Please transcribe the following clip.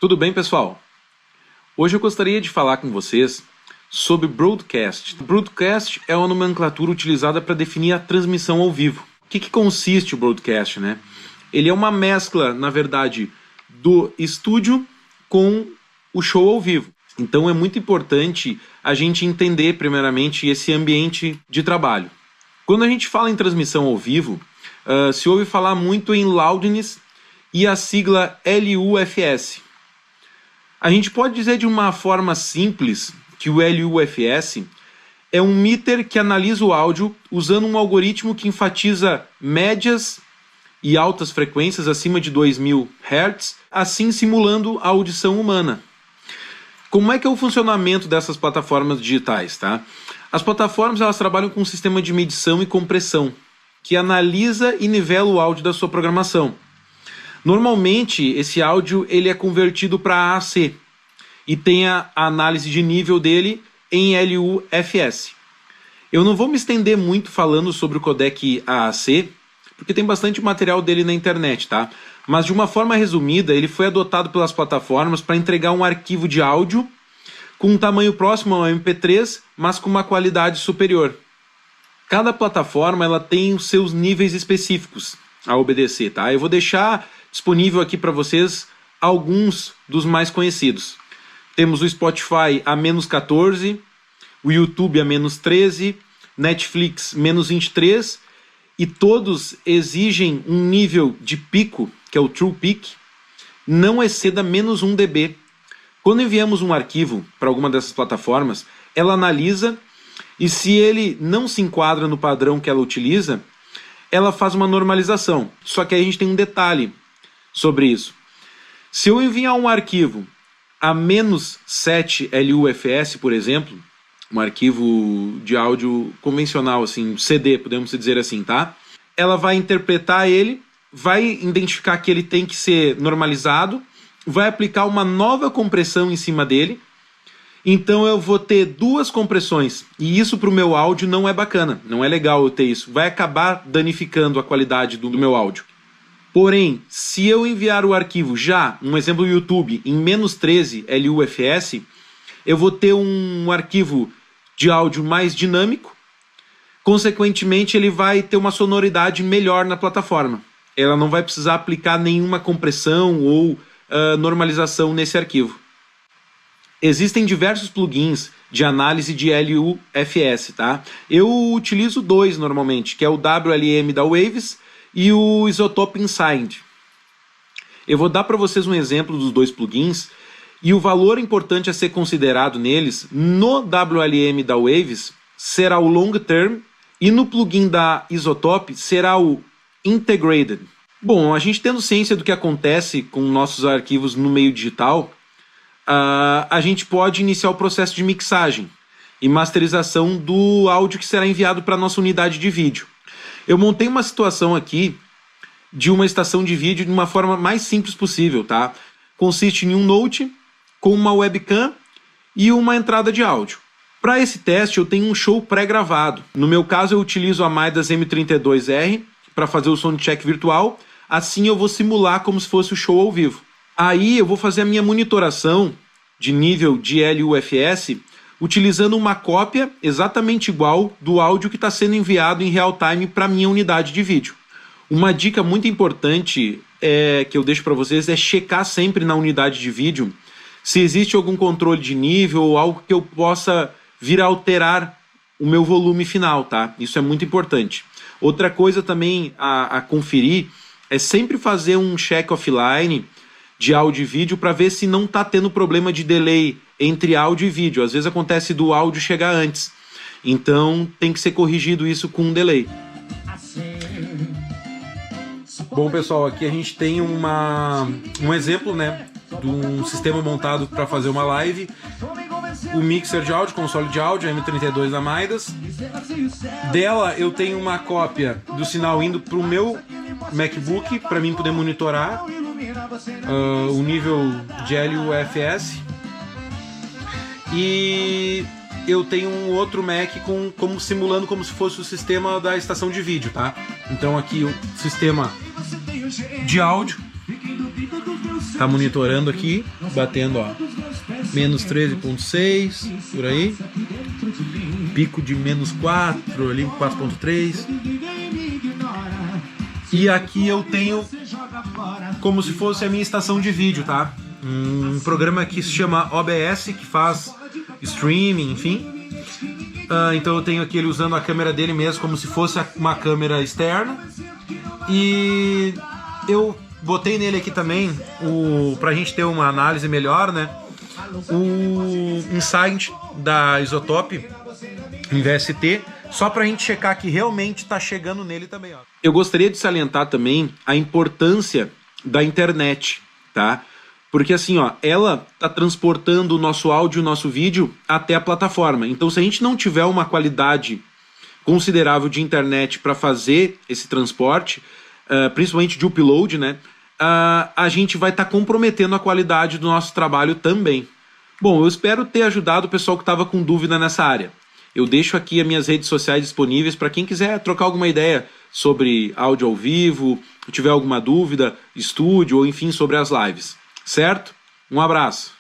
Tudo bem, pessoal? Hoje eu gostaria de falar com vocês sobre broadcast. Broadcast é uma nomenclatura utilizada para definir a transmissão ao vivo. O que consiste o broadcast, né? Ele é uma mescla, na verdade, do estúdio com o show ao vivo. Então é muito importante a gente entender, primeiramente, esse ambiente de trabalho. Quando a gente fala em transmissão ao vivo, se ouve falar muito em loudness e a sigla LUFS. A gente pode dizer de uma forma simples que o LUFS é um meter que analisa o áudio usando um algoritmo que enfatiza médias e altas frequências acima de 2000 Hz, assim simulando a audição humana. Como é que é o funcionamento dessas plataformas digitais, tá? As plataformas elas trabalham com um sistema de medição e compressão que analisa e nivela o áudio da sua programação. Normalmente, esse áudio ele é convertido para AAC e tem a análise de nível dele em LUFS. Eu não vou me estender muito falando sobre o codec AAC, porque tem bastante material dele na internet, tá? Mas de uma forma resumida, ele foi adotado pelas plataformas para entregar um arquivo de áudio com um tamanho próximo ao MP3, mas com uma qualidade superior. Cada plataforma ela tem os seus níveis específicos a obedecer, tá? Eu vou deixar disponível aqui para vocês alguns dos mais conhecidos. Temos o Spotify a -14, o YouTube a -13, Netflix -23 e todos exigem um nível de pico, que é o True Peak, não exceda -1 dB. Quando enviamos um arquivo para alguma dessas plataformas, ela analisa e se ele não se enquadra no padrão que ela utiliza, ela faz uma normalização. Só que aí a gente tem um detalhe sobre isso. Se eu enviar um arquivo a -7 LUFS, por exemplo, um arquivo de áudio convencional, assim, CD, podemos dizer assim, tá? Ela vai interpretar ele, vai identificar que ele tem que ser normalizado, vai aplicar uma nova compressão em cima dele, então eu vou ter duas compressões, e isso para o meu áudio não é bacana, não é legal eu ter isso, vai acabar danificando a qualidade do meu áudio. Porém, se eu enviar o arquivo já, um exemplo YouTube, em -13 LUFS, eu vou ter um arquivo de áudio mais dinâmico, consequentemente ele vai ter uma sonoridade melhor na plataforma. Ela não vai precisar aplicar nenhuma compressão ou normalização nesse arquivo. Existem diversos plugins de análise de LUFS, tá? Eu utilizo dois normalmente, que é o WLM da Waves e o Isotope Inside. Eu vou dar para vocês um exemplo dos dois plugins e o valor importante a ser considerado neles no WLM da Waves será o Long Term e no plugin da Isotope será o Integrated. Bom, a gente tendo ciência do que acontece com nossos arquivos no meio digital, a gente pode iniciar o processo de mixagem e masterização do áudio que será enviado para a nossa unidade de vídeo. Eu montei uma situação aqui de uma estação de vídeo de uma forma mais simples possível, tá? Consiste em um Note com uma webcam e uma entrada de áudio. Para esse teste eu tenho um show pré-gravado. No meu caso eu utilizo a Midas M32R para fazer o soundcheck virtual, assim eu vou simular como se fosse o show ao vivo. Aí eu vou fazer a minha monitoração de nível de LUFS utilizando uma cópia exatamente igual do áudio que está sendo enviado em real time para a minha unidade de vídeo. Uma dica muito importante que eu deixo para vocês é checar sempre na unidade de vídeo se existe algum controle de nível ou algo que eu possa vir a alterar o meu volume final, tá? Isso é muito importante. Outra coisa também a conferir é sempre fazer um check offline de áudio e vídeo para ver se não está tendo problema de delay entre áudio e vídeo. Às vezes acontece do áudio chegar antes. Então tem que ser corrigido isso com um delay. Bom, pessoal, aqui a gente tem um exemplo, né, de um sistema montado para fazer uma live. O mixer de áudio, console de áudio, M32 da Midas. Dela eu tenho uma cópia do sinal indo para o meu MacBook, para mim poder monitorar o nível de LUFS. E eu tenho um outro Mac simulando como se fosse o sistema da estação de vídeo, tá? Então aqui o sistema de áudio Tá monitorando aqui, batendo, ó, menos 13,6, por aí. Pico de menos 4, ali 4,3. E aqui eu tenho como se fosse a minha estação de vídeo, tá? Um programa que se chama OBS, que faz streaming, enfim. Então eu tenho aqui ele usando a câmera dele mesmo como se fosse uma câmera externa. E eu botei nele aqui também, pra gente ter uma análise melhor, né? O Insight da Isotope em VST, só pra gente checar que realmente tá chegando nele também, ó. Eu gostaria de salientar também a importância da internet, tá? Porque assim, ó, ela tá transportando o nosso áudio e o nosso vídeo até a plataforma. Então, se a gente não tiver uma qualidade considerável de internet para fazer esse transporte, principalmente de upload, né? A gente vai estar comprometendo a qualidade do nosso trabalho também. Bom, eu espero ter ajudado o pessoal que estava com dúvida nessa área. Eu deixo aqui as minhas redes sociais disponíveis para quem quiser trocar alguma ideia sobre áudio ao vivo, tiver alguma dúvida, estúdio ou enfim sobre as lives. Certo? Um abraço!